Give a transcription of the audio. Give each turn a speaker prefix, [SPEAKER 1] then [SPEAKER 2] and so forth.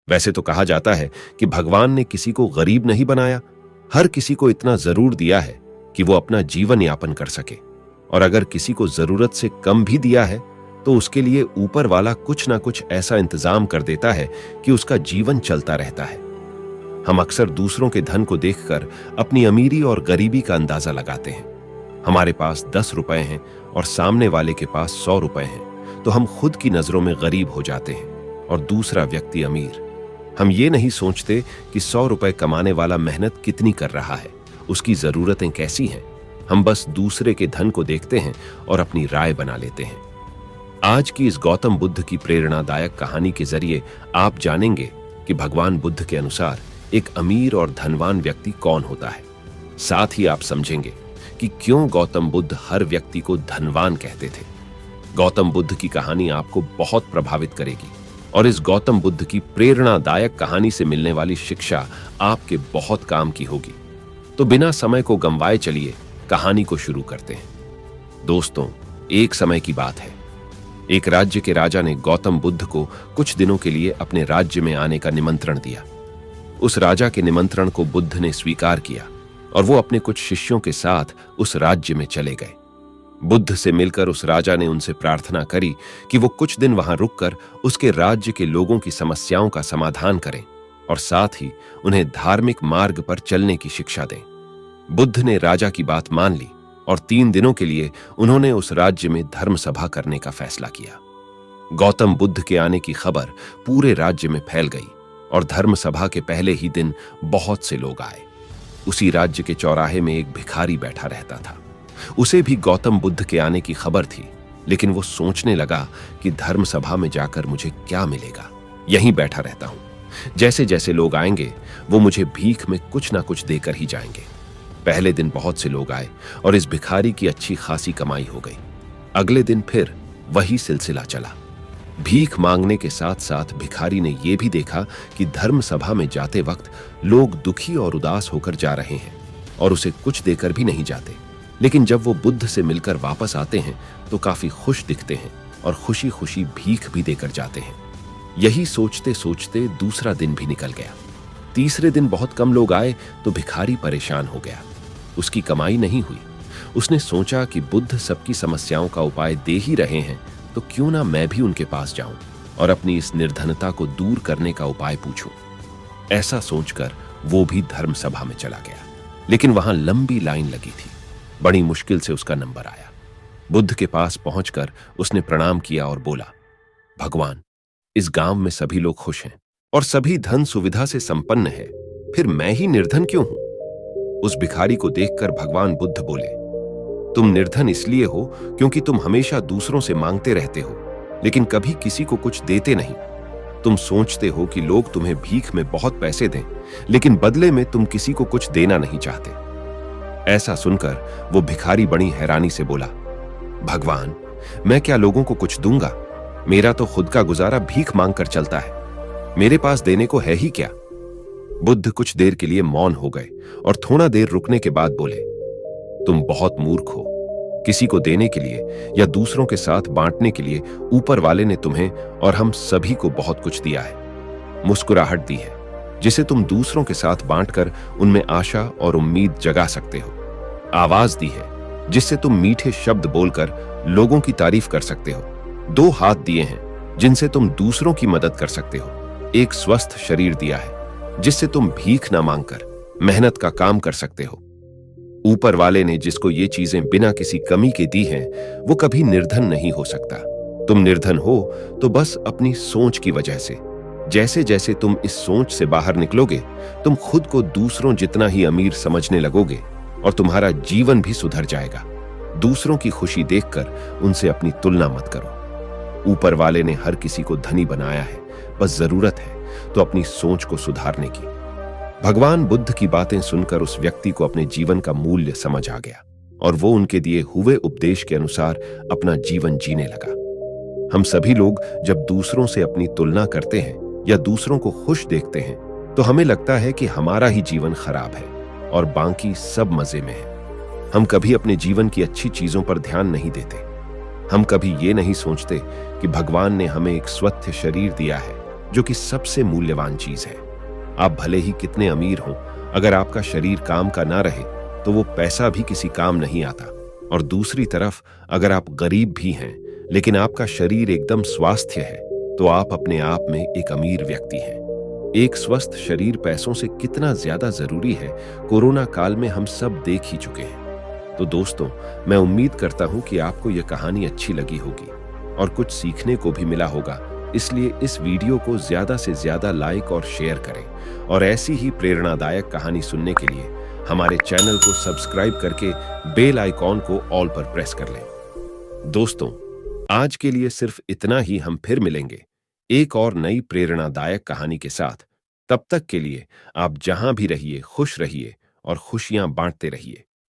[SPEAKER 1] वैसे तो कहा जाता है कि भगवान ने किसी को गरीब नहीं बनाया, हर किसी को इतना जरूर दिया है कि वो अपना जीवन यापन कर सके। और अगर किसी को जरूरत से कम भी दिया है तो उसके लिए ऊपर वाला कुछ ना कुछ ऐसा इंतजाम कर देता है कि उसका जीवन चलता रहता है। हम अक्सर दूसरों के धन को देखकर अपनी अमीरी और गरीबी का अंदाजा लगाते हैं। हमारे पास 10 रुपए हैं और सामने वाले के पास 100 रुपए हैं, तो हम खुद की नजरों में गरीब हो जाते हैं और दूसरा व्यक्ति अमीर। हम ये नहीं सोचते कि 100 रुपए कमाने वाला मेहनत कितनी कर रहा है, उसकी जरूरतें कैसी हैं। हम बस दूसरे के धन को देखते हैं और अपनी राय बना लेते हैं। आज की इस गौतम बुद्ध की प्रेरणादायक कहानी के जरिए आप जानेंगे कि भगवान बुद्ध के अनुसार एक अमीर और धनवान व्यक्ति कौन होता है। साथ ही आप समझेंगे कि क्यों गौतम बुद्ध हर व्यक्ति को धनवान कहते थे। गौतम बुद्ध की कहानी आपको बहुत प्रभावित करेगी और इस गौतम बुद्ध की प्रेरणादायक कहानी से मिलने वाली शिक्षा आपके बहुत काम की होगी। तो बिना समय को गंवाए चलिए कहानी को शुरू करते हैं। दोस्तों, एक समय की बात है। एक राज्य के राजा ने गौतम बुद्ध को कुछ दिनों के लिए अपने राज्य में आने का निमंत्रण दिया। उस राजा के निमंत्रण को बुद्ध ने स्वीकार किया और वो अपने कुछ शिष्यों के साथ उस राज्य में चले गए। बुद्ध से मिलकर उस राजा ने उनसे प्रार्थना करी कि वो कुछ दिन वहां रुककर उसके राज्य के लोगों की समस्याओं का समाधान करें और साथ ही उन्हें धार्मिक मार्ग पर चलने की शिक्षा दें। बुद्ध ने राजा की बात मान ली और 3 दिनों के लिए उन्होंने उस राज्य में धर्म सभा करने का फैसला किया। गौतम बुद्ध के आने की खबर पूरे राज्य में फैल गई और धर्म सभा के पहले ही दिन बहुत से लोग आए। उसी राज्य के चौराहे में एक भिखारी बैठा रहता था। उसे भी गौतम बुद्ध के आने की खबर थी, लेकिन वो सोचने लगा कि धर्म सभा में जाकर मुझे क्या मिलेगा, यहीं बैठा रहता हूं। जैसे जैसे लोग आएंगे वो मुझे भीख में कुछ ना कुछ देकर ही जाएंगे। पहले दिन बहुत से लोग आए और इस भिखारी की अच्छी खासी कमाई हो गई। अगले दिन फिर वही सिलसिला चला। भीख मांगने के साथ साथ भिखारी ने यह भी देखा कि धर्म सभा में जाते वक्त लोग दुखी और उदास होकर जा रहे हैं और उसे कुछ देकर भी नहीं जाते, लेकिन जब वो बुद्ध से मिलकर वापस आते हैं तो काफी खुश दिखते हैं और खुशी खुशी भीख भी देकर जाते हैं। यही सोचते सोचते दूसरा दिन भी निकल गया। तीसरे दिन बहुत कम लोग आए तो भिखारी परेशान हो गया। उसकी कमाई नहीं हुई। उसने सोचा कि बुद्ध सबकी समस्याओं का उपाय दे ही रहे हैं, तो क्यों ना मैं भी उनके पास जाऊं और अपनी इस निर्धनता को दूर करने का उपाय पूछूं। ऐसा सोचकर वो भी धर्म सभा में चला गया, लेकिन वहां लंबी लाइन लगी थी। बड़ी मुश्किल से उसका नंबर आया। बुद्ध के पास पहुंचकर उसने प्रणाम किया और बोला, भगवान, इस गांव में सभी लोग खुश हैं और सभी धन सुविधा से संपन्न है, फिर मैं ही निर्धन क्यों हूं? उस भिखारी को देखकर भगवान बुद्ध बोले, तुम निर्धन इसलिए हो क्योंकि तुम हमेशा दूसरों से मांगते रहते हो, लेकिन कभी किसी को कुछ देते नहीं। तुम सोचते हो कि लोग तुम्हें भीख में बहुत पैसे दें, लेकिन बदले में तुम किसी को कुछ देना नहीं चाहते। ऐसा सुनकर वो भिखारी बड़ी हैरानी से बोला, भगवान, मैं क्या लोगों को कुछ दूंगा? मेरा तो खुद का गुजारा भीख मांगकर चलता है, मेरे पास देने को है ही क्या? बुद्ध कुछ देर के लिए मौन हो गए और थोड़ा देर रुकने के बाद बोले, तुम बहुत मूर्ख हो। किसी को देने के लिए या दूसरों के साथ बांटने के लिए ऊपर वाले ने तुम्हें और हम सभी को बहुत कुछ दिया है। मुस्कुराहट दी है जिसे तुम दूसरों के साथ बांटकर उनमें आशा और उम्मीद जगा सकते हो। आवाज दी है जिससे तुम मीठे शब्द बोलकर लोगों की तारीफ कर सकते हो। 2 हाथ दिए हैं जिनसे तुम दूसरों की मदद कर सकते हो। एक स्वस्थ शरीर दिया है जिससे तुम भीख ना मांगकर मेहनत का काम कर सकते हो। ऊपर वाले ने जिसको ये चीजें बिना किसी कमी के दी हैं, वो कभी निर्धन नहीं हो सकता। तुम निर्धन हो तो बस अपनी सोच की वजह से। जैसे जैसे तुम इस सोच से बाहर निकलोगे, तुम खुद को दूसरों जितना ही अमीर समझने लगोगे और तुम्हारा जीवन भी सुधर जाएगा। दूसरों की खुशी देखकर उनसे अपनी तुलना मत करो। ऊपर वाले ने हर किसी को धनी बनाया है, बस जरूरत है तो अपनी सोच को सुधारने की। भगवान बुद्ध की बातें सुनकर उस व्यक्ति को अपने जीवन का मूल्य समझ आ गया और वो उनके दिए हुए उपदेश के अनुसार अपना जीवन जीने लगा। हम सभी लोग जब दूसरों से अपनी तुलना करते हैं या दूसरों को खुश देखते हैं तो हमें लगता है कि हमारा ही जीवन खराब है और बाकी सब मजे में है। हम कभी अपने जीवन की अच्छी चीजों पर ध्यान नहीं देते। हम कभी ये नहीं सोचते कि भगवान ने हमें एक स्वस्थ शरीर दिया है जो कि सबसे मूल्यवान चीज है। आप भले ही कितने अमीर हों, अगर आपका शरीर काम का ना रहे तो वो पैसा भी किसी काम नहीं आता। और दूसरी तरफ अगर आप गरीब भी हैं लेकिन आपका शरीर एकदम स्वास्थ्य है तो आप अपने आप में एक अमीर व्यक्ति हैं। एक स्वस्थ शरीर पैसों से कितना ज्यादा जरूरी है, कोरोना काल में हम सब देख ही चुके हैं। तो दोस्तों, मैं उम्मीद करता हूं कि आपको यह कहानी अच्छी लगी होगी और कुछ सीखने को भी मिला होगा। इसलिए इस वीडियो को ज्यादा से ज्यादा लाइक और शेयर करें और ऐसी ही प्रेरणादायक कहानी सुनने के लिए हमारे चैनल को सब्सक्राइब करके बेल आइकॉन को ऑल पर प्रेस कर लें। दोस्तों, आज के लिए सिर्फ इतना ही। हम फिर मिलेंगे एक और नई प्रेरणादायक कहानी के साथ। तब तक के लिए आप जहां भी रहिए खुश रहिए और खुशियां बांटते रहिए।